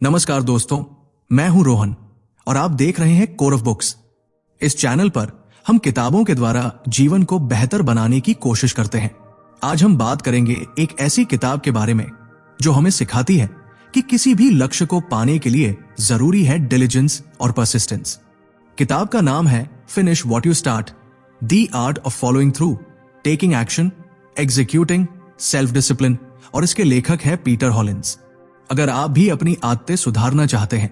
नमस्कार दोस्तों, मैं हूं रोहन और आप देख रहे हैं कोर ऑफ बुक्स। इस चैनल पर हम किताबों के द्वारा जीवन को बेहतर बनाने की कोशिश करते हैं। आज हम बात करेंगे एक ऐसी किताब के बारे में जो हमें सिखाती है कि किसी भी लक्ष्य को पाने के लिए जरूरी है डिलिजेंस और परसिस्टेंस। किताब का नाम है finish what you start, the art of following through, taking action, executing, self discipline और इसके लेखक है पीटर हॉलिंस। अगर आप भी अपनी आदतें सुधारना चाहते हैं,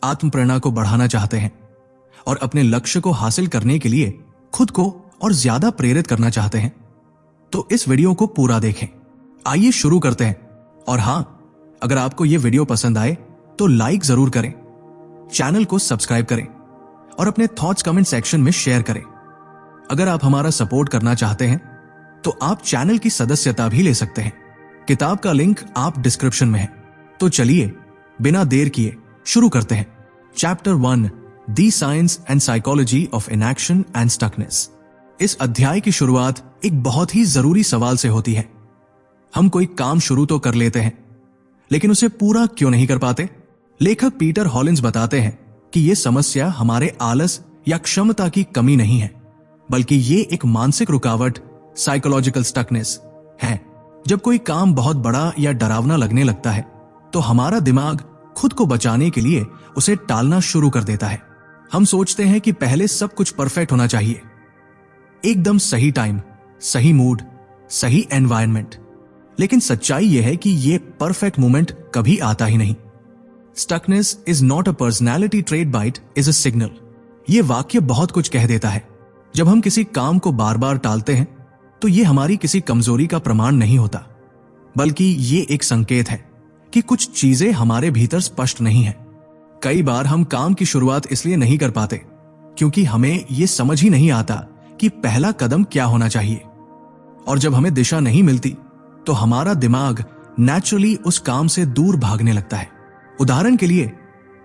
आत्म प्रेरणा को बढ़ाना चाहते हैं और अपने लक्ष्य को हासिल करने के लिए खुद को और ज्यादा प्रेरित करना चाहते हैं, तो इस वीडियो को पूरा देखें। आइए शुरू करते हैं। और हां, अगर आपको यह वीडियो पसंद आए तो लाइक जरूर करें, चैनल को सब्सक्राइब करें और अपने थॉट्स कमेंट सेक्शन में शेयर करें। अगर आप हमारा सपोर्ट करना चाहते हैं तो आप चैनल की सदस्यता भी ले सकते हैं। किताब का लिंक आप डिस्क्रिप्शन में है। तो चलिए बिना देर किए शुरू करते हैं। Chapter 1, the science and psychology of inaction and stuckness. इस अध्याय की शुरुआत एक बहुत ही जरूरी सवाल से होती है। हम कोई काम शुरू तो कर लेते हैं, लेकिन उसे पूरा क्यों नहीं कर पाते? लेखक पीटर हॉलिंस बताते हैं कि यह समस्या हमारे आलस या क्षमता की कमी नहीं है, बल्कि ये एक मानसिक रुकावट, साइकोलॉजिकल स्टकनेस है। जब कोई काम बहुत बड़ा या डरावना लगने लगता है तो हमारा दिमाग खुद को बचाने के लिए उसे टालना शुरू कर देता है। हम सोचते हैं कि पहले सब कुछ परफेक्ट होना चाहिए, एकदम सही टाइम, सही मूड, सही एनवायरनमेंट। लेकिन सच्चाई यह है कि यह परफेक्ट मोमेंट कभी आता ही नहीं। Stuckness is not a personality trait but it is a signal. यह वाक्य बहुत कुछ कह देता है। जब हम किसी काम को बार बार टालते हैं तो यह हमारी किसी कमजोरी का प्रमाण नहीं होता, बल्कि यह एक संकेत है कि कुछ चीजें हमारे भीतर स्पष्ट नहीं है। कई बार हम काम की शुरुआत इसलिए नहीं कर पाते क्योंकि हमें यह समझ ही नहीं आता कि पहला कदम क्या होना चाहिए। और जब हमें दिशा नहीं मिलती तो हमारा दिमाग नेचुरली उस काम से दूर भागने लगता है। उदाहरण के लिए,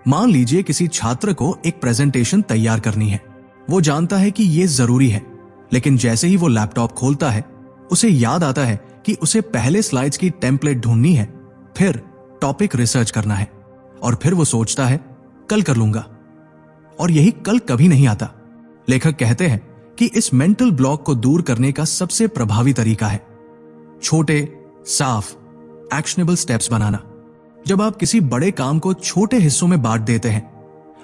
मान लीजिए किसी छात्र को एक प्रेजेंटेशन तैयार करनी है। वो जानता है कि यह जरूरी है, लेकिन जैसे ही वो लैपटॉप खोलता है उसे याद आता है कि उसे पहले स्लाइड्स की टेम्पलेट ढूंढनी है, फिर टॉपिक रिसर्च करना है और फिर वो सोचता है कल कर लूंगा, और यही कल कभी नहीं आता। लेखक कहते हैं कि इस मेंटल ब्लॉक को दूर करने का सबसे प्रभावी तरीका है छोटे, साफ, एक्शनेबल स्टेप्स बनाना। जब आप किसी बड़े काम को छोटे हिस्सों में बांट देते हैं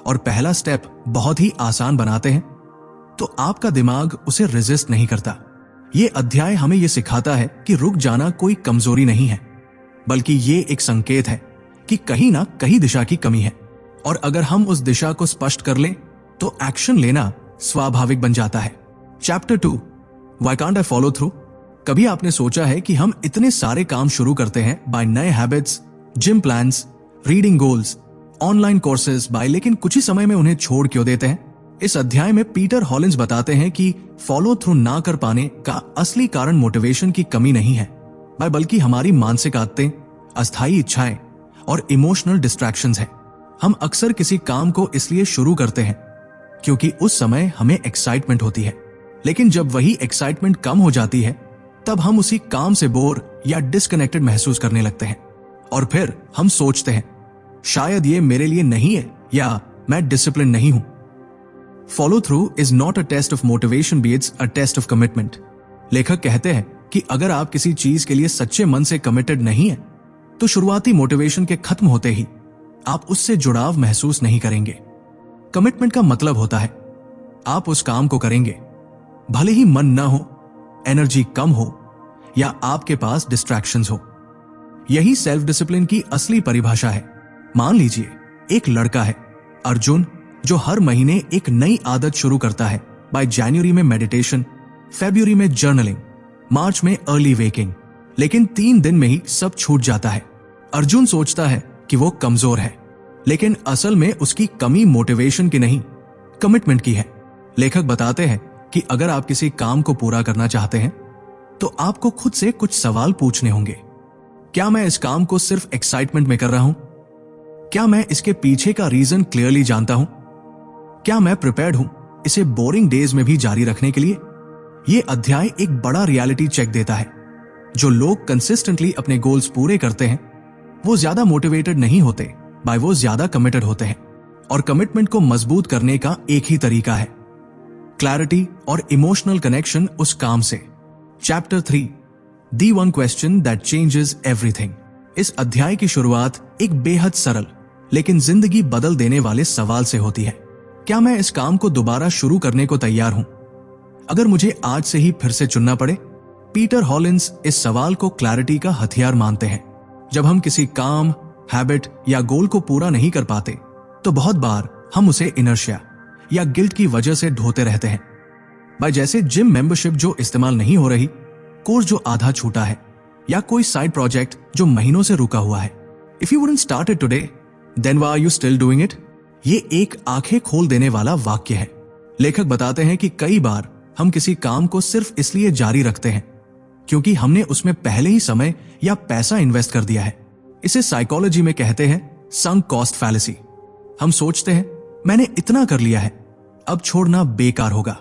और पहला स्टेप बहुत ही आसान बनाते हैं तो आपका दिमाग उसे रेजिस्ट नहीं करता। यह अध्याय हमें यह सिखाता है कि रुक जाना कोई कमजोरी नहीं है, बल्कि ये एक संकेत है कि कहीं ना कहीं दिशा की कमी है। और अगर हम उस दिशा को स्पष्ट कर लें तो एक्शन लेना स्वाभाविक बन जाता है। Chapter 2, why can't I follow through. कभी आपने सोचा है कि हम इतने सारे काम शुरू करते हैं, बाय नए habits, gym plans, reading goals, online courses buy, लेकिन कुछ ही समय में उन्हें छोड़ क्यों देते हैं? इस अध्याय में पीटर हॉलिंस बताते हैं कि फॉलो थ्रू ना कर पाने का असली कारण मोटिवेशन की कमी नहीं है, बल्कि हमारी मानसिक आदतें, अस्थायी इच्छाएं और इमोशनल डिस्ट्रैक्शंस हैं। हम अक्सर किसी काम को इसलिए शुरू करते हैं क्योंकि उस समय हमें एक्साइटमेंट होती है, लेकिन जब वही एक्साइटमेंट कम हो जाती है तब हम उसी काम से बोर या डिस्कनेक्टेड महसूस करने लगते हैं और फिर हम सोचते हैं शायद ये मेरे लिए नहीं है या मैं डिसिप्लिन नहीं हूं। Follow through is not a test of motivation, but it's a test of commitment. लेखक कहते हैं कि अगर आप किसी चीज के लिए सच्चे मन से कमिटेड नहीं है तो शुरुआती मोटिवेशन के खत्म होते ही आप उससे जुड़ाव महसूस नहीं करेंगे। कमिटमेंट का मतलब होता है आप उस काम को करेंगे भले ही मन ना हो, एनर्जी कम हो या आपके पास डिस्ट्रैक्शंस हो। यही सेल्फ डिसिप्लिन की असली परिभाषा है। मान लीजिए एक लड़का है अर्जुन, जो हर महीने एक नई आदत शुरू करता है। बाय जनवरी में मेडिटेशन, फरवरी में जर्नलिंग, मार्च में अर्ली वेकिंग, लेकिन 3 दिन में ही सब छूट जाता है। अर्जुन सोचता है कि वो कमजोर है, लेकिन असल में उसकी कमी मोटिवेशन की नहीं, कमिटमेंट की है। लेखक बताते हैं कि अगर आप किसी काम को पूरा करना चाहते हैं तो आपको खुद से कुछ सवाल पूछने होंगे। क्या मैं इस काम को सिर्फ एक्साइटमेंट में कर रहा हूं? क्या मैं इसके पीछे का रीजन क्लियरली जानता हूं? क्या मैं प्रिपेयर्ड हूं इसे बोरिंग डेज में भी जारी रखने के लिए? यह अध्याय एक बड़ा रियलिटी चेक देता है। जो लोग कंसिस्टेंटली अपने गोल्स पूरे करते हैं वो ज्यादा मोटिवेटेड नहीं होते, बाय वो ज्यादा कमिटेड होते हैं। और कमिटमेंट को मजबूत करने का एक ही तरीका है, क्लैरिटी और इमोशनल कनेक्शन उस काम से। Chapter 3, the one question that changes everything. इस अध्याय की शुरुआत एक बेहद सरल लेकिन जिंदगी बदल देने वाले सवाल से होती है। क्या मैं इस काम को दोबारा शुरू करने को तैयार हूं, अगर मुझे आज से ही फिर से चुनना पड़े? पीटर हॉलिंस इस सवाल को क्लैरिटी का हथियार मानते हैं। जब हम किसी काम, हैबिट या गोल को पूरा नहीं कर पाते तो बहुत बार हम उसे इनर्शिया या गिल्ट की वजह से ढोते रहते हैं। भाई जैसे जिम मेंबरशिप जो इस्तेमाल नहीं हो रही, कोर्स जो आधा छूटा है, या कोई साइड प्रोजेक्ट जो महीनों से रुका हुआ है। If you wouldn't start it today, then why are you still doing it? ये एक आंखें खोल देने वाला वाक्य है। लेखक बताते हैं कि कई बार हम किसी काम को सिर्फ इसलिए जारी रखते हैं क्योंकि हमने उसमें पहले ही समय या पैसा इन्वेस्ट कर दिया है। इसे साइकोलॉजी में कहते हैं संक कॉस्ट फैलेसी। हम सोचते हैं मैंने इतना कर लिया है, अब छोड़ना बेकार होगा,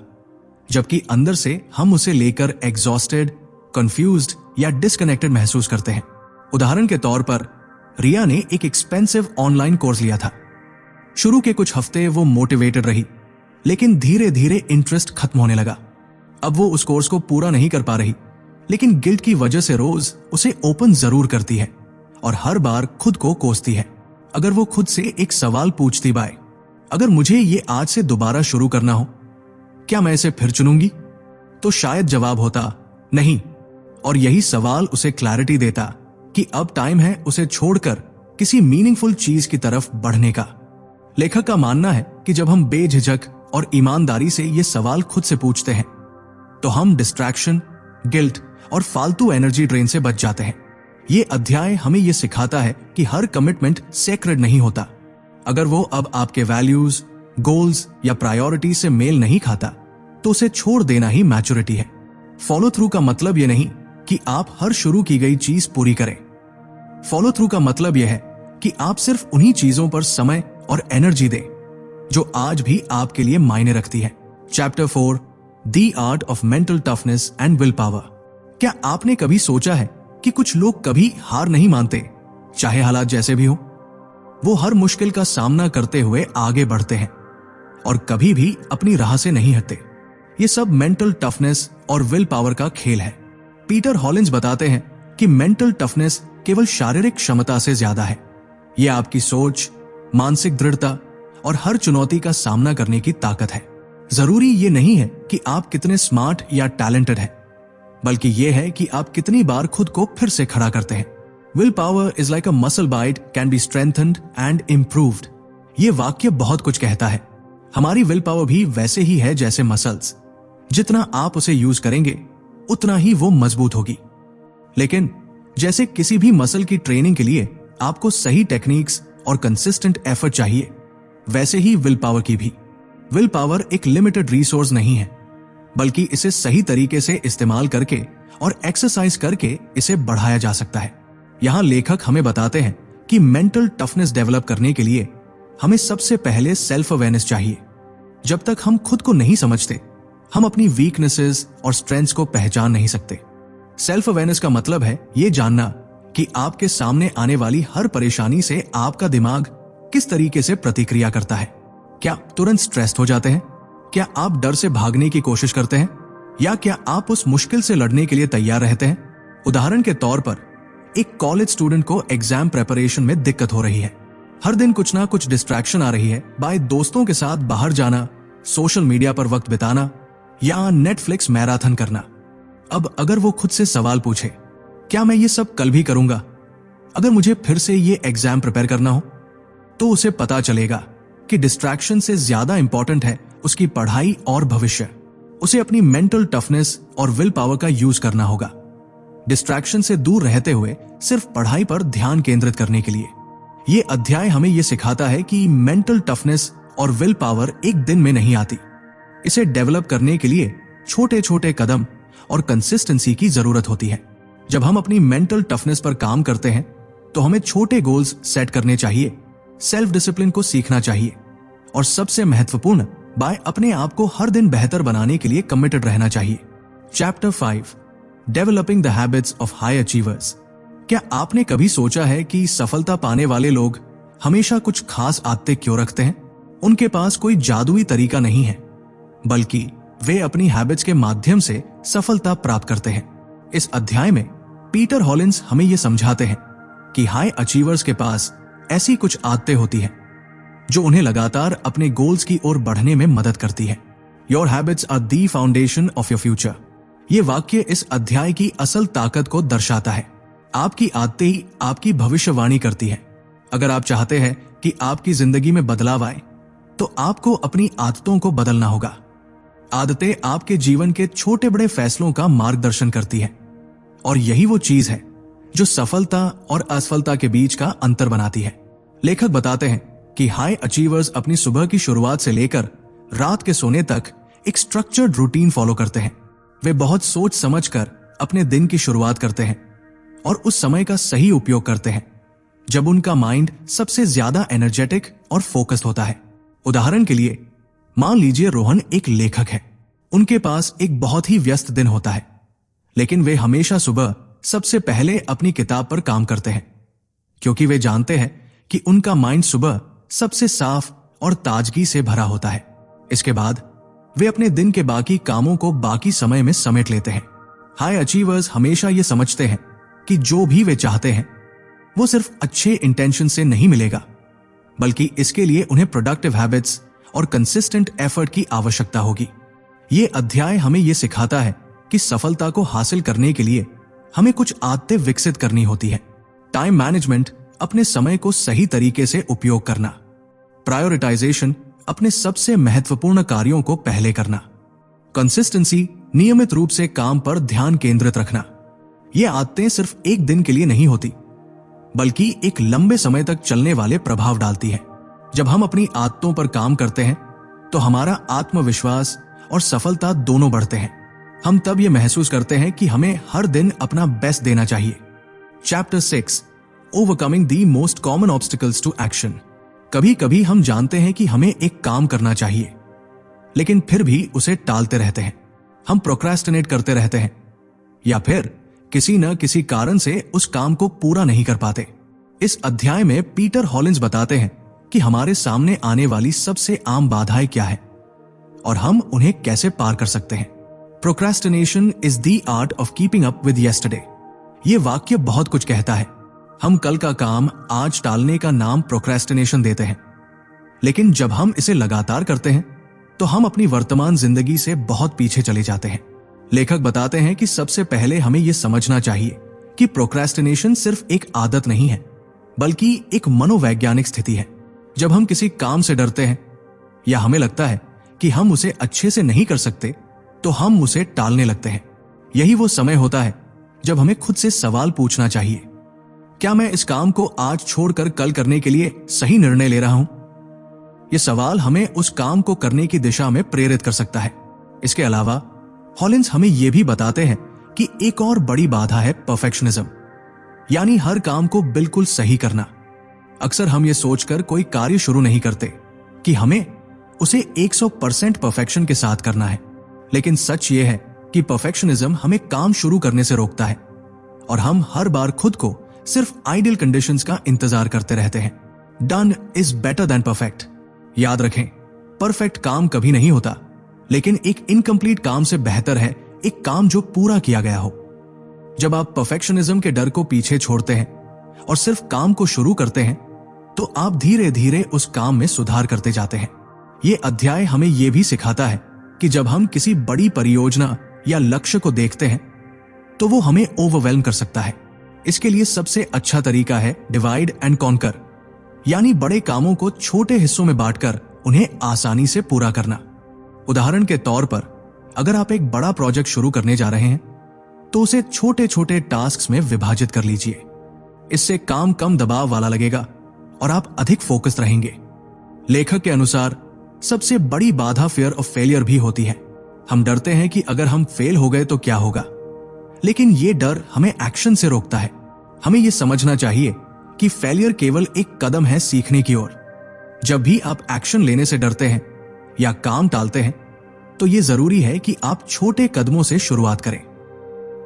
जबकि अंदर से हम उसे लेकर एग्जॉस्टेड, कंफ्यूज्ड या डिस्कनेक्टेड महसूस करते हैं। उदाहरण के तौर पर रिया ने एक एक्सपेंसिव ऑनलाइन कोर्स लिया था। शुरू के कुछ हफ्ते वो मोटिवेटेड रही, लेकिन धीरे धीरे इंटरेस्ट खत्म होने लगा। अब वो उस कोर्स को पूरा नहीं कर पा रही, लेकिन गिल्ट की वजह से रोज उसे ओपन जरूर करती है और हर बार खुद को कोसती है। अगर वो खुद से एक सवाल पूछती, बाय अगर मुझे ये आज से दोबारा शुरू करना हो, क्या मैं इसे फिर चुनूंगी? तो शायद जवाब होता नहीं, और यही सवाल उसे क्लैरिटी देता कि अब टाइम है उसे छोड़कर किसी मीनिंगफुल चीज की तरफ बढ़ने का। लेखक का मानना है कि जब हम बेझिझक और ईमानदारी से ये सवाल खुद से पूछते हैं तो हम डिस्ट्रैक्शन, गिल्ट और फालतू एनर्जी ड्रेन से बच जाते हैं। ये अध्याय हमें ये सिखाता है कि हर कमिटमेंट सेक्रेड नहीं होता। अगर वो अब आपके वैल्यूज, गोल्स या प्रायोरिटी से मेल नहीं खाता तो उसे छोड़ देना ही मैच्योरिटी है। फॉलो थ्रू का मतलब यह नहीं कि आप हर शुरू की गई चीज पूरी करें। फॉलो थ्रू का मतलब यह है कि आप सिर्फ उन्हीं चीजों पर समय और एनर्जी दें जो आज भी आपके लिए मायने रखती है। Chapter 4, the art of mental toughness and will power. क्या आपने कभी सोचा है कि कुछ लोग कभी हार नहीं मानते, चाहे हालात जैसे भी हो? वो हर मुश्किल का सामना करते हुए आगे बढ़ते हैं और कभी भी अपनी राह से नहीं हटते। ये सब मेंटल टफनेस और विल पावर का खेल है। पीटर हॉलिंस बताते हैं कि मेंटल टफनेस केवल शारीरिक क्षमता से ज्यादा है। यह आपकी सोच, मानसिक दृढ़ता और हर चुनौती का सामना करने की ताकत है। जरूरी ये नहीं है कि आप कितने स्मार्ट या टैलेंटेड हैं, बल्कि यह है कि आप कितनी बार खुद को फिर से खड़ा करते हैं। Will power is like a muscle bite, can be strengthened and improved. ये वाक्य बहुत कुछ कहता है। हमारी विल पावर भी वैसे ही है जैसे मसल्स। जितना आप उसे यूज करेंगे उतना ही वो मजबूत होगी। लेकिन जैसे किसी भी मसल की ट्रेनिंग के लिए आपको सही टेक्निक्स और कंसिस्टेंट एफर्ट चाहिए, वैसे ही विल पावर की भी। विल पावर एक लिमिटेड रिसोर्स नहीं है, बल्कि इसे सही तरीके से इस्तेमाल करके और एक्सरसाइज करके इसे बढ़ाया जा सकता है। यहां लेखक हमें बताते हैं कि मेंटल टफनेस डेवलप करने के लिए हमें सबसे पहले सेल्फ अवेयरनेस चाहिए। जब तक हम खुद को नहीं समझते, हम अपनी वीकनेसेस और स्ट्रेंथ्स को पहचान नहीं सकते। सेल्फ अवेयरनेस का मतलब है ये जानना कि आपके सामने आने वाली हर परेशानी से आपका दिमाग किस तरीके से प्रतिक्रिया करता है। क्या तुरंत स्ट्रेस्ड हो जाते हैं? क्या आप डर से भागने की कोशिश करते हैं? या क्या आप उस मुश्किल से लड़ने के लिए तैयार रहते हैं? उदाहरण के तौर पर एक कॉलेज स्टूडेंट को एग्जाम प्रेपरेशन में दिक्कत हो रही है। हर दिन कुछ ना कुछ डिस्ट्रैक्शन आ रही है, बाय दोस्तों के साथ बाहर जाना, सोशल मीडिया पर वक्त बिताना या नेटफ्लिक्स मैराथन करना। अब अगर वो खुद से सवाल पूछे, क्या मैं ये सब कल भी करूंगा अगर मुझे फिर से ये एग्जाम प्रिपेयर करना हो? तो उसे पता चलेगा कि डिस्ट्रैक्शन से ज्यादा इंपॉर्टेंट है उसकी पढ़ाई और भविष्य। उसे अपनी मेंटल टफनेस और विल पावर का यूज करना होगा, डिस्ट्रैक्शन से दूर रहते हुए सिर्फ पढ़ाई पर ध्यान केंद्रित करने के लिए। ये अध्याय हमें यह सिखाता है कि मेंटल टफनेस और विल पावर एक दिन में नहीं आती। इसे डेवलप करने के लिए छोटे छोटे कदम और कंसिस्टेंसी की जरूरत होती है। जब हम अपनी मेंटल टफनेस पर काम करते हैं तो हमें छोटे गोल्स सेट करने चाहिए, सेल्फ डिसिप्लिन को सीखना चाहिए और सबसे महत्वपूर्ण, बाय अपने आप को हर दिन बेहतर बनाने के लिए कमिटेड रहना चाहिए। Chapter 5, developing the habits of high achievers. क्या आपने कभी सोचा है कि सफलता पाने वाले लोग हमेशा कुछ खास आदतें क्यों रखते हैं? उनके पास कोई जादुई तरीका नहीं है, बल्कि वे अपनी हैबिट्स के माध्यम से सफलता प्राप्त करते हैं। इस अध्याय में पीटर हॉलिंस हमें यह समझाते हैं कि हाई अचीवर्स के पास ऐसी कुछ आदतें होती हैं जो उन्हें लगातार अपने गोल्स की ओर बढ़ने में मदद करती है। Your habits are the foundation of your future. ये वाक्य इस अध्याय की असल ताकत को दर्शाता है। आपकी आदतें ही आपकी भविष्यवाणी करती है। अगर आप चाहते हैं कि आपकी जिंदगी में बदलाव आए, तो आपको अपनी आदतों को बदलना होगा। आदतें आपके जीवन के छोटे बड़े फैसलों का मार्गदर्शन करती है, और यही वो चीज है जो सफलता और असफलता के बीच का अंतर बनाती है। लेखक बताते हैं कि हाई अचीवर्स अपनी सुबह की शुरुआत से लेकर रात के सोने तक एक स्ट्रक्चर्ड रूटीन फॉलो करते हैं। वे बहुत सोच समझकर अपने दिन की शुरुआत करते हैं और उस समय का सही उपयोग करते हैं जब उनका माइंड सबसे ज्यादा एनर्जेटिक और फोकस्ड होता है। उदाहरण के लिए, मान लीजिए रोहन एक लेखक है। उनके पास एक बहुत ही व्यस्त दिन होता है, लेकिन वे हमेशा सुबह सबसे पहले अपनी किताब पर काम करते हैं, क्योंकि वे जानते हैं कि उनका माइंड सुबह सबसे साफ और ताजगी से भरा होता है। इसके बाद वे अपने दिन के बाकी कामों को बाकी समय में समेट लेते हैं। हाई अचीवर्स हमेशा ये समझते हैं कि जो भी वे चाहते हैं वो सिर्फ अच्छे इंटेंशन से नहीं मिलेगा, बल्कि इसके लिए उन्हें प्रोडक्टिव हैबिट्स और कंसिस्टेंट एफर्ट की आवश्यकता होगी। ये अध्याय हमें यह सिखाता है कि सफलता को हासिल करने के लिए हमें कुछ आदतें विकसित करनी होती है। टाइम मैनेजमेंट, अपने समय को सही तरीके से उपयोग करना। प्रायोरिटाइजेशन, अपने सबसे महत्वपूर्ण कार्यों को पहले करना। कंसिस्टेंसी, नियमित रूप से काम पर ध्यान केंद्रित रखना। ये आदतें सिर्फ एक दिन के लिए नहीं होती, बल्कि एक लंबे समय तक चलने वाले प्रभाव डालती है। जब हम अपनी आदतों पर काम करते हैं तो हमारा आत्मविश्वास और सफलता दोनों बढ़ते हैं। हम तब ये महसूस करते हैं कि हमें हर दिन अपना बेस्ट देना चाहिए। Chapter 6, overcoming the most common obstacles to action. कभी कभी हम जानते हैं कि हमें एक काम करना चाहिए, लेकिन फिर भी उसे टालते रहते हैं। हम प्रोक्रेस्टिनेट करते रहते हैं, या फिर किसी न किसी कारण से उस काम को पूरा नहीं कर पाते। इस अध्याय में पीटर हॉलिंस बताते हैं कि हमारे सामने आने वाली सबसे आम बाधाएं क्या है और हम उन्हें कैसे पार कर सकते हैं। Procrastination is the art of keeping up with yesterday. ये वाक्य बहुत कुछ कहता है। हम कल का काम आज टालने का नाम प्रोक्रेस्टिनेशन देते हैं, लेकिन जब हम इसे लगातार करते हैं तो हम अपनी वर्तमान जिंदगी से बहुत पीछे चले जाते हैं। लेखक बताते हैं कि सबसे पहले हमें यह समझना चाहिए कि प्रोक्रेस्टिनेशन सिर्फ एक आदत नहीं है, बल्कि एक मनोवैज्ञानिक स्थिति है। जब हम किसी काम से डरते हैं या हमें लगता है कि हम उसे अच्छे से नहीं कर सकते, तो हम उसे टालने लगते हैं। यही वो समय होता है जब हमें खुद से सवाल पूछना चाहिए, क्या मैं इस काम को आज छोड़कर कल करने के लिए सही निर्णय ले रहा हूं? यह सवाल हमें उस काम को करने की दिशा में प्रेरित कर सकता है। इसके अलावा हॉलिंस हमें यह भी बताते हैं कि एक और बड़ी बाधा है परफेक्शनिज्म, यानी हर काम को बिल्कुल सही करना। अक्सर हम ये सोचकर कोई कार्य शुरू नहीं करते कि हमें उसे 100% परफेक्शन के साथ करना है, लेकिन सच ये है कि परफेक्शनिज्म हमें काम शुरू करने से रोकता है और हम हर बार खुद को सिर्फ आइडियल कंडीशंस का इंतजार करते रहते हैं। Done is better than perfect. याद रखें, परफेक्ट काम कभी नहीं होता, लेकिन एक इनकम्प्लीट काम से बेहतर है एक काम जो पूरा किया गया हो। जब आप परफेक्शनिज्म के डर को पीछे छोड़ते हैं और सिर्फ काम को शुरू करते हैं, तो आप धीरे धीरे उस काम में सुधार करते जाते हैं। ये अध्याय हमें यह भी सिखाता है कि जब हम किसी बड़ी परियोजना या लक्ष्य को देखते हैं, तो वो हमें ओवरवेल्म कर सकता है। इसके लिए सबसे अच्छा तरीका है डिवाइड एंड कॉन्कर, यानी बड़े कामों को छोटे हिस्सों में बांटकर उन्हें आसानी से पूरा करना। उदाहरण के तौर पर, अगर आप एक बड़ा प्रोजेक्ट शुरू करने जा रहे हैं, तो उसे छोटे छोटे टास्क्स में विभाजित कर लीजिए। इससे काम कम दबाव वाला लगेगा और आप अधिक फोकस्ड रहेंगे। लेखक के अनुसार सबसे बड़ी बाधा फियर ऑफ फेलियर भी होती है। हम डरते हैं कि अगर हम फेल हो गए तो क्या होगा, लेकिन यह डर हमें एक्शन से रोकता है। हमें यह समझना चाहिए कि फेलियर केवल एक कदम है सीखने की ओर। जब भी आप एक्शन लेने से डरते हैं या काम टालते हैं, तो यह जरूरी है कि आप छोटे कदमों से शुरुआत करें।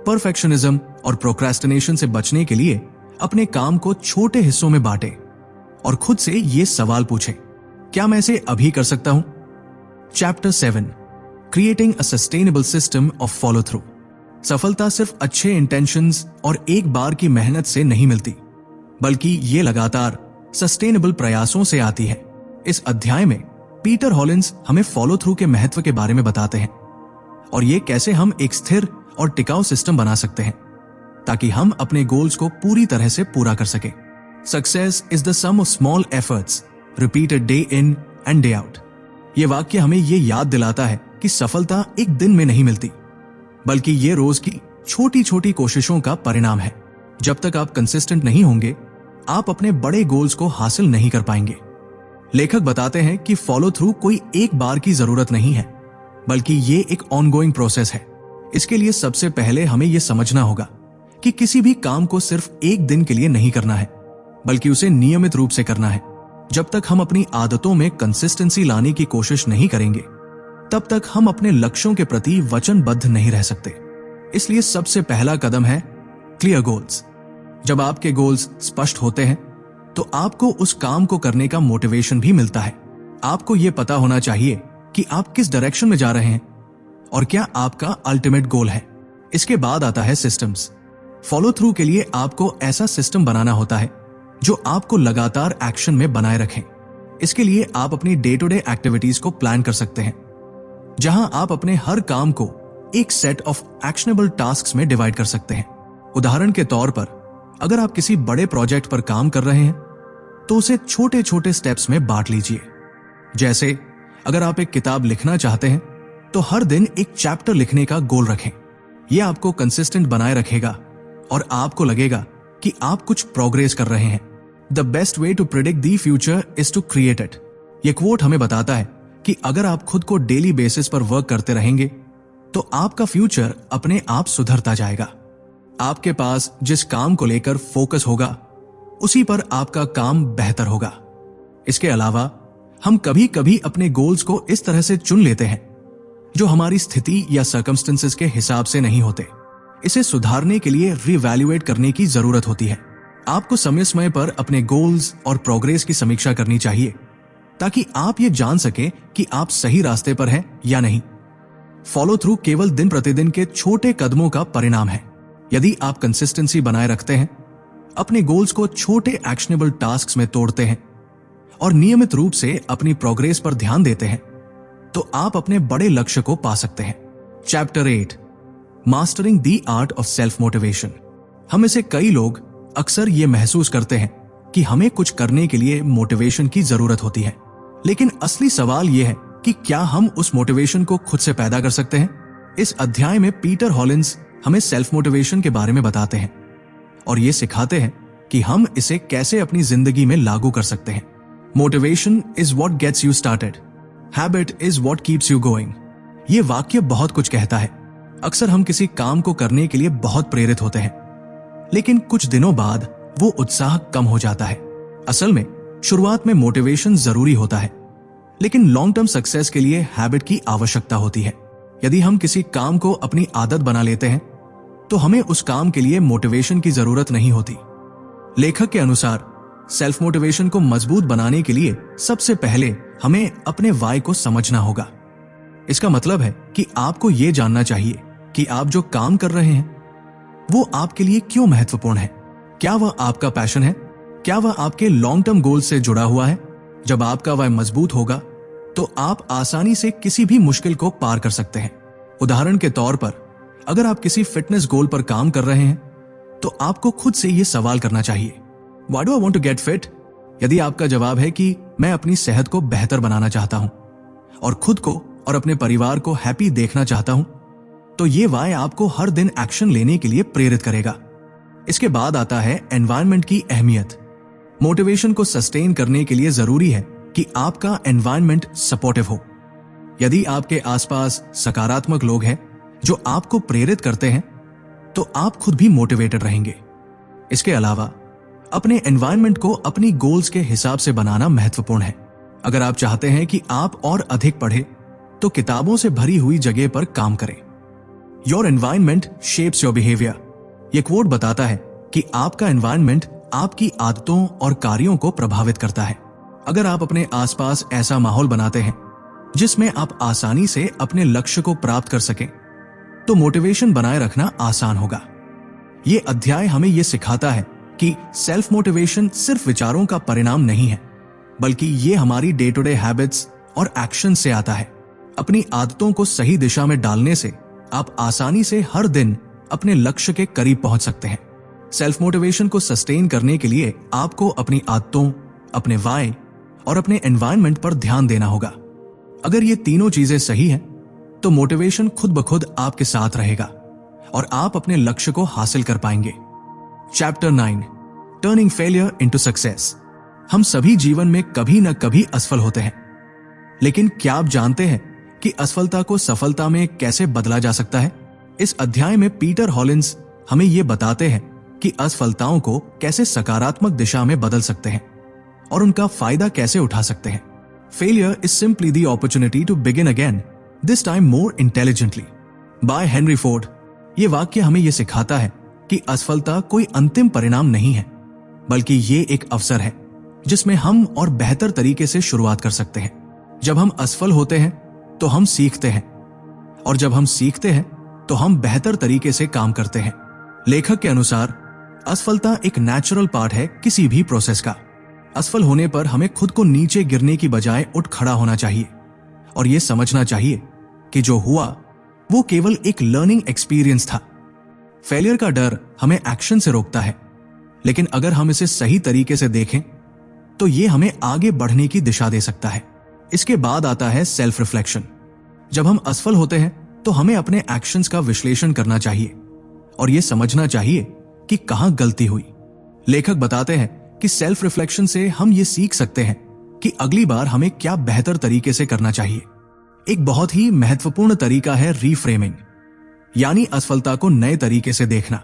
परफेक्शनिज्म और प्रोक्रेस्टिनेशन से बचने के लिए अपने काम को छोटे हिस्सों में बांटें और खुद से ये सवाल पूछें, क्या मैं इसे अभी कर सकता हूं? Chapter 7, creating a sustainable system of follow through. सफलता सिर्फ अच्छे इंटेंशंस और एक बार की मेहनत से नहीं मिलती, बल्कि ये लगातार सस्टेनेबल प्रयासों से आती है। इस अध्याय में पीटर हॉलिंस हमें फॉलो थ्रू के महत्व के बारे में बताते हैं और ये कैसे हम एक स्थिर और टिकाऊ सिस्टम बना सकते हैं ताकि हम अपने गोल्स को पूरी तरह से पूरा कर सकें। Success is the sum of small efforts repeated day in and day out. ये वाक्य हमें ये याद दिलाता है कि सफलता एक दिन में नहीं मिलती, बल्कि ये रोज की छोटी छोटी कोशिशों का परिणाम है। जब तक आप कंसिस्टेंट नहीं होंगे, आप अपने बड़े गोल्स को हासिल नहीं कर पाएंगे। लेखक बताते हैं कि फॉलो थ्रू कोई एक बार की जरूरत नहीं है, बल्कि ये एक ऑनगोइंग प्रोसेस है। इसके लिए सबसे पहले हमें यह समझना होगा कि किसी भी काम को सिर्फ एक दिन के लिए नहीं करना है, बल्कि उसे नियमित रूप से करना है। जब तक हम अपनी आदतों में कंसिस्टेंसी लाने की कोशिश नहीं करेंगे, तब तक हम अपने लक्ष्यों के प्रति वचनबद्ध नहीं रह सकते। इसलिए सबसे पहला कदम है क्लियर गोल्स। जब आपके गोल्स स्पष्ट होते हैं, तो आपको उस काम को करने का मोटिवेशन भी मिलता है। आपको यह पता होना चाहिए कि आप किस डायरेक्शन में जा रहे हैं और क्या आपका अल्टीमेट गोल है। इसके बाद आता है सिस्टम्स। फॉलो थ्रू के लिए आपको ऐसा सिस्टम बनाना होता है जो आपको लगातार एक्शन में बनाए रखें। इसके लिए आप अपनी डे टू डे एक्टिविटीज को प्लान कर सकते हैं, जहां आप अपने हर काम को एक सेट ऑफ एक्शनेबल टास्क्स में डिवाइड कर सकते हैं। उदाहरण के तौर पर, अगर आप किसी बड़े प्रोजेक्ट पर काम कर रहे हैं, तो उसे छोटे छोटे स्टेप्स में बांट लीजिए। जैसे अगर आप एक किताब लिखना चाहते हैं, तो हर दिन एक चैप्टर लिखने का गोल रखें। यह आपको कंसिस्टेंट बनाए रखेगा और आपको लगेगा कि आप कुछ प्रोग्रेस कर रहे हैं। The best way to predict the future is to create it. यह कोट हमें बताता है कि अगर आप खुद को डेली बेसिस पर वर्क करते रहेंगे, तो आपका फ्यूचर अपने आप सुधरता जाएगा। आपके पास जिस काम को लेकर फोकस होगा, उसी पर आपका काम बेहतर होगा। इसके अलावा हम कभी कभी अपने गोल्स को इस तरह से चुन लेते हैं जो हमारी स्थिति या सर्कमस्टेंसेस के हिसाब से नहीं होते। इसे सुधारने के लिए रिवैल्यूएट करने की जरूरत होती है। आपको समय समय पर अपने गोल्स और प्रोग्रेस की समीक्षा करनी चाहिए, ताकि आप ये जान सके कि आप सही रास्ते पर हैं या नहीं। फॉलो थ्रू केवल दिन प्रतिदिन के छोटे कदमों का परिणाम है। यदि आप कंसिस्टेंसी बनाए रखते हैं, अपने गोल्स को छोटे एक्शनेबल टास्क्स में तोड़ते हैं और नियमित रूप से अपनी प्रोग्रेस पर ध्यान देते हैं, तो आप अपने बड़े लक्ष्य को पा सकते हैं। Chapter 8, mastering the art of self motivation. हम में से कई लोग अक्सर ये महसूस करते हैं कि हमें कुछ करने के लिए मोटिवेशन की जरूरत होती है, लेकिन असली सवाल यह है कि क्या हम उस मोटिवेशन को खुद से पैदा कर सकते हैं। इस अध्याय में पीटर हॉलिंस हमें सेल्फ मोटिवेशन के बारे में बताते हैं और ये सिखाते हैं कि हम इसे कैसे अपनी जिंदगी में लागू कर सकते हैं। Motivation is what gets you started, habit is what keeps you going. ये वाक्य बहुत कुछ कहता है। अक्सर हम किसी काम को करने के लिए बहुत प्रेरित होते हैं, लेकिन कुछ दिनों बाद वो उत्साह कम हो जाता है। असल में शुरुआत में मोटिवेशन जरूरी होता है, लेकिन लॉन्ग टर्म सक्सेस के लिए हैबिट की आवश्यकता होती है। यदि हम किसी काम को अपनी आदत बना लेते हैं, तो हमें उस काम के लिए मोटिवेशन की जरूरत नहीं होती। लेखक के अनुसार सेल्फ मोटिवेशन को मजबूत बनाने के लिए सबसे पहले हमें अपने वाई को समझना होगा। इसका मतलब है कि आपको यह जानना चाहिए कि आप जो काम कर रहे हैं, वो आपके लिए क्यों महत्वपूर्ण है। क्या वह आपका पैशन है? क्या वह आपके लॉन्ग टर्म गोल से जुड़ा हुआ है? जब आपका वाई मजबूत होगा, तो आप आसानी से किसी भी मुश्किल को पार कर सकते हैं। उदाहरण के तौर पर, अगर आप किसी फिटनेस गोल पर काम कर रहे हैं, तो आपको खुद से यह सवाल करना चाहिए, Why do I want to get fit? यदि आपका जवाब है कि मैं अपनी सेहत को बेहतर बनाना चाहता हूं और खुद को और अपने परिवार को हैप्पी देखना चाहता हूं, तो ये वाई आपको हर दिन एक्शन लेने के लिए प्रेरित करेगा। इसके बाद आता है एनवायरनमेंट की अहमियत। मोटिवेशन को सस्टेन करने के लिए जरूरी है कि आपका एनवायरनमेंट सपोर्टिव हो। यदि आपके आसपास सकारात्मक लोग हैं जो आपको प्रेरित करते हैं, तो आप खुद भी मोटिवेटेड रहेंगे। इसके अलावा अपने एनवायरनमेंट को अपनी गोल्स के हिसाब से बनाना महत्वपूर्ण है। अगर आप चाहते हैं कि आप और अधिक पढ़ें, तो किताबों से भरी हुई जगह पर काम करें। Your environment shapes your behaviour. यह कोट बताता है कि आपका एनवायरनमेंट आपकी आदतों और कार्यों को प्रभावित करता है। अगर आप अपने आसपास ऐसा माहौल बनाते हैं जिसमें आप आसानी से अपने लक्ष्य को प्राप्त कर सकें, तो मोटिवेशन बनाए रखना आसान होगा। ये अध्याय हमें यह सिखाता है कि सेल्फ मोटिवेशन सिर्फ विचारों का परिणाम नहीं है, बल्कि ये हमारी डे टू डे हैबिट्स और एक्शन से आता है। अपनी आदतों को सही दिशा में डालने से आप आसानी से हर दिन अपने लक्ष्य के करीब पहुंच सकते हैं। सेल्फ मोटिवेशन को सस्टेन करने के लिए आपको अपनी आदतों, अपने वाय और अपने एनवायरनमेंट पर ध्यान देना होगा। अगर ये तीनों चीजें सही हैं, तो मोटिवेशन खुद ब खुद आपके साथ रहेगा और आप अपने लक्ष्य को हासिल कर पाएंगे। Chapter 9, turning failure into success. हम सभी जीवन में कभी न कभी असफल होते हैं, लेकिन क्या आप जानते हैं कि असफलता को सफलता में कैसे बदला जा सकता है? इस अध्याय में पीटर हॉलिंस हमें यह बताते हैं कि असफलताओं को कैसे सकारात्मक दिशा में बदल सकते हैं और उनका फायदा कैसे उठा सकते हैं। Failure is simply the opportunity to begin again, this time more intelligently, by Henry Ford. ये वाक्य हमें यह सिखाता है कि असफलता कोई अंतिम परिणाम नहीं है, बल्कि ये एक अवसर है जिसमें हम और बेहतर तरीके से शुरुआत कर सकते हैं। जब हम असफल होते हैं तो हम सीखते हैं, और जब हम सीखते हैं तो हम बेहतर तरीके से काम करते हैं। लेखक के अनुसार असफलता एक नेचुरल पार्ट है किसी भी प्रोसेस का। असफल होने पर हमें खुद को नीचे गिरने की बजाय उठ खड़ा होना चाहिए और यह समझना चाहिए कि जो हुआ वो केवल एक लर्निंग एक्सपीरियंस था। फेलियर का डर हमें एक्शन से रोकता है, लेकिन अगर हम इसे सही तरीके से देखें तो यह हमें आगे बढ़ने की दिशा दे सकता है। इसके बाद आता है सेल्फ रिफ्लेक्शन। जब हम असफल होते हैं तो हमें अपने एक्शंस का विश्लेषण करना चाहिए और यह समझना चाहिए कि कहां गलती हुई। लेखक बताते हैं कि सेल्फ रिफ्लेक्शन से हम ये सीख सकते हैं कि अगली बार हमें क्या बेहतर तरीके से करना चाहिए। एक बहुत ही महत्वपूर्ण तरीका है रीफ्रेमिंग, यानी असफलता को नए तरीके से देखना।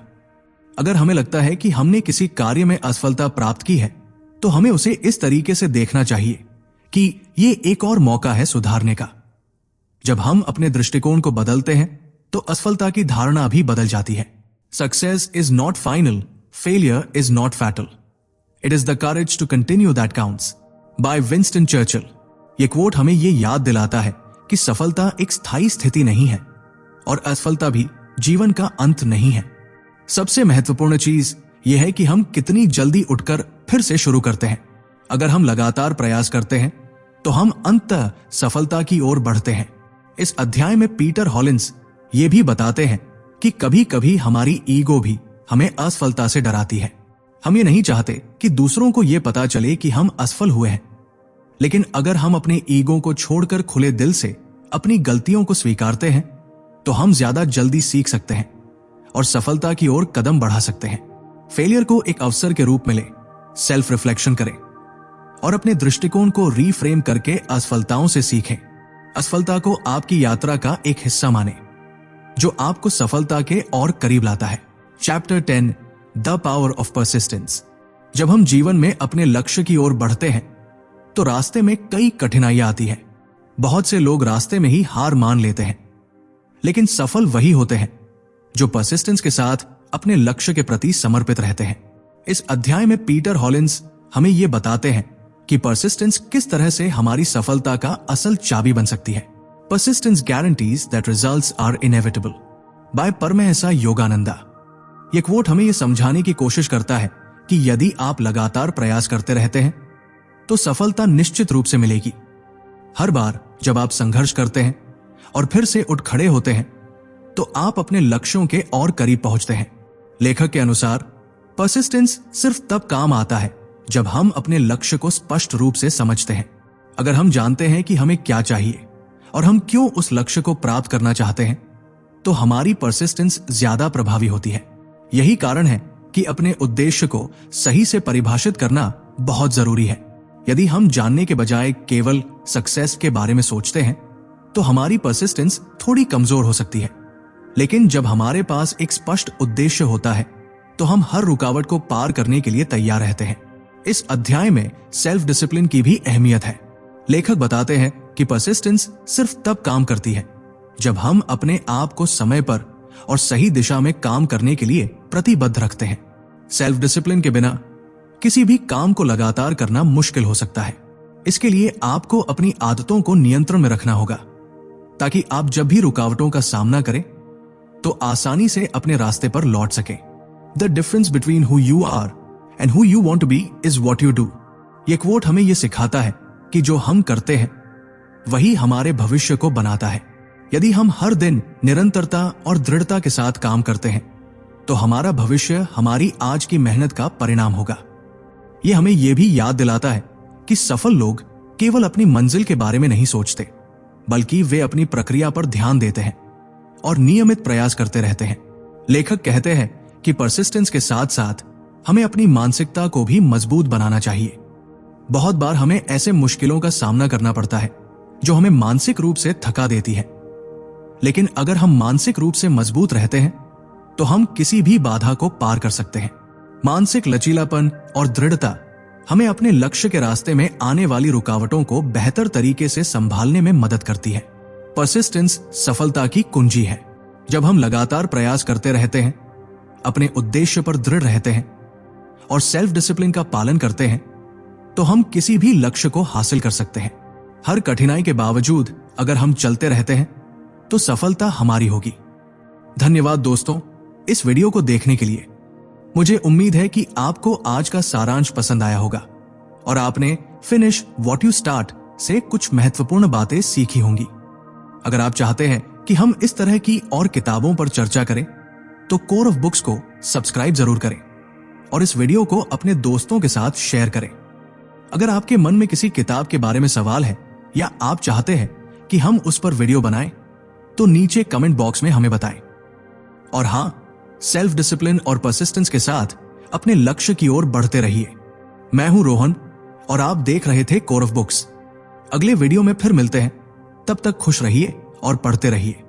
अगर हमें लगता है कि हमने किसी कार्य में असफलता प्राप्त की है, तो हमें उसे इस तरीके से देखना चाहिए कि ये एक और मौका है सुधारने का। जब हम अपने दृष्टिकोण को बदलते हैं तो असफलता की धारणा भी बदल जाती है। Success is not final, failure is not fatal, it is the courage to continue that counts, by Winston Churchill. ये कोट हमें यह याद दिलाता है कि सफलता एक स्थायी स्थिति नहीं है और असफलता भी जीवन का अंत नहीं है। सबसे महत्वपूर्ण चीज यह है कि हम कितनी जल्दी उठकर फिर से शुरू करते हैं। अगर हम लगातार प्रयास करते हैं तो हम अंततः सफलता की ओर बढ़ते हैं। इस अध्याय में पीटर हॉलिंस ये भी बताते हैं कि कभी कभी हमारी ईगो भी हमें असफलता से डराती है। हम ये नहीं चाहते कि दूसरों को यह पता चले कि हम असफल हुए हैं, लेकिन अगर हम अपने ईगो को छोड़कर खुले दिल से अपनी गलतियों को स्वीकारते हैं तो हम ज्यादा जल्दी सीख सकते हैं और सफलता की ओर कदम बढ़ा सकते हैं। फेलियर को एक अवसर के रूप में ले, सेल्फ रिफ्लेक्शन करें और अपने दृष्टिकोण को रीफ्रेम करके असफलताओं से सीखें। असफलता को आपकी यात्रा का एक हिस्सा माने जो आपको सफलता के और करीब लाता है। Chapter 10, the power of persistence. जब हम जीवन में अपने लक्ष्य की ओर बढ़ते हैं तो रास्ते में कई कठिनाइयां आती हैं। बहुत से लोग रास्ते में ही हार मान लेते हैं, लेकिन सफल वही होते हैं जो परसिस्टेंस के साथ अपने लक्ष्य के प्रति समर्पित रहते हैं। इस अध्याय में पीटर हॉलिंस हमें यह बताते हैं कि परसिस्टेंस किस तरह से हमारी सफलता का असल चाबी बन सकती है। Persistence guarantees that results are inevitable, by Paramahansa Yogananda. यह कोट हमें यह समझाने की कोशिश करता है कि यदि आप लगातार प्रयास करते रहते हैं तो सफलता निश्चित रूप से मिलेगी। हर बार जब आप संघर्ष करते हैं और फिर से उठ खड़े होते हैं तो आप अपने लक्ष्यों के और करीब पहुंचते हैं। लेखक के अनुसार परसिस्टेंस सिर्फ तब काम आता है जब हम अपने लक्ष्य को स्पष्ट रूप से समझते हैं। अगर हम जानते हैं कि हमें क्या चाहिए और हम क्यों उस लक्ष्य को प्राप्त करना चाहते हैं, तो हमारी परसिस्टेंस ज्यादा प्रभावी होती है। यही कारण है कि अपने उद्देश्य को सही से परिभाषित करना बहुत जरूरी है। यदि हम जानने के बजाय केवल सक्सेस के बारे में सोचते हैं तो हमारी परसिस्टेंस थोड़ी कमजोर हो सकती है, लेकिन जब हमारे पास एक स्पष्ट उद्देश्य होता है तो हम हर रुकावट को पार करने के लिए तैयार रहते हैं। इस अध्याय में सेल्फ डिसिप्लिन की भी अहमियत है। लेखक बताते हैं कि परसिस्टेंस सिर्फ तब काम करती है जब हम अपने आप को समय पर और सही दिशा में काम करने के लिए प्रतिबद्ध रखते हैं। सेल्फ डिसिप्लिन के बिना किसी भी काम को लगातार करना मुश्किल हो सकता है। इसके लिए आपको अपनी आदतों को नियंत्रण में रखना होगा, ताकि आप जब भी रुकावटों का सामना करें तो आसानी से अपने रास्ते पर लौट सकें। The difference between who you are and who you want to be is what you do. ये क्वोट हमें यह सिखाता है कि जो हम करते हैं वही हमारे भविष्य को बनाता है। यदि हम हर दिन निरंतरता और दृढ़ता के साथ काम करते हैं तो हमारा भविष्य हमारी आज की मेहनत का परिणाम होगा। यह हमें यह भी याद दिलाता है कि सफल लोग केवल अपनी मंजिल के बारे में नहीं सोचते, बल्कि वे अपनी प्रक्रिया पर ध्यान देते हैं और नियमित प्रयास करते रहते हैं। लेखक कहते हैं कि परसिस्टेंस के साथ साथ हमें अपनी मानसिकता को भी मजबूत बनाना चाहिए। बहुत बार हमें ऐसे मुश्किलों का सामना करना पड़ता है जो हमें मानसिक रूप से थका देती है, लेकिन अगर हम मानसिक रूप से मजबूत रहते हैं तो हम किसी भी बाधा को पार कर सकते हैं। मानसिक लचीलापन और दृढ़ता हमें अपने लक्ष्य के रास्ते में आने वाली रुकावटों को बेहतर तरीके से संभालने में मदद करती है। परसिस्टेंस सफलता की कुंजी है। जब हम लगातार प्रयास करते रहते हैं, अपने उद्देश्य पर दृढ़ रहते हैं और सेल्फ डिसिप्लिन का पालन करते हैं, तो हम किसी भी लक्ष्य को हासिल कर सकते हैं। हर कठिनाई के बावजूद अगर हम चलते रहते हैं तो सफलता हमारी होगी। धन्यवाद दोस्तों, इस वीडियो को देखने के लिए। मुझे उम्मीद है कि आपको आज का सारांश पसंद आया होगा और आपने फिनिश व्हाट यू स्टार्ट से कुछ महत्वपूर्ण बातें सीखी होंगी। अगर आप चाहते हैं कि हम इस तरह की और किताबों पर चर्चा करें तो कोर ऑफ बुक्स को सब्सक्राइब जरूर करें और इस वीडियो को अपने दोस्तों के साथ शेयर करें। अगर आपके मन में किसी किताब के बारे में सवाल है या आप चाहते हैं कि हम उस पर वीडियो बनाएं तो नीचे कमेंट बॉक्स में हमें बताएं। और हां, सेल्फ डिसिप्लिन और परसिस्टेंस के साथ अपने लक्ष्य की ओर बढ़ते रहिए। मैं हूं रोहन और आप देख रहे थे कोर ऑफ बुक्स। अगले वीडियो में फिर मिलते हैं, तब तक खुश रहिए और पढ़ते रहिए।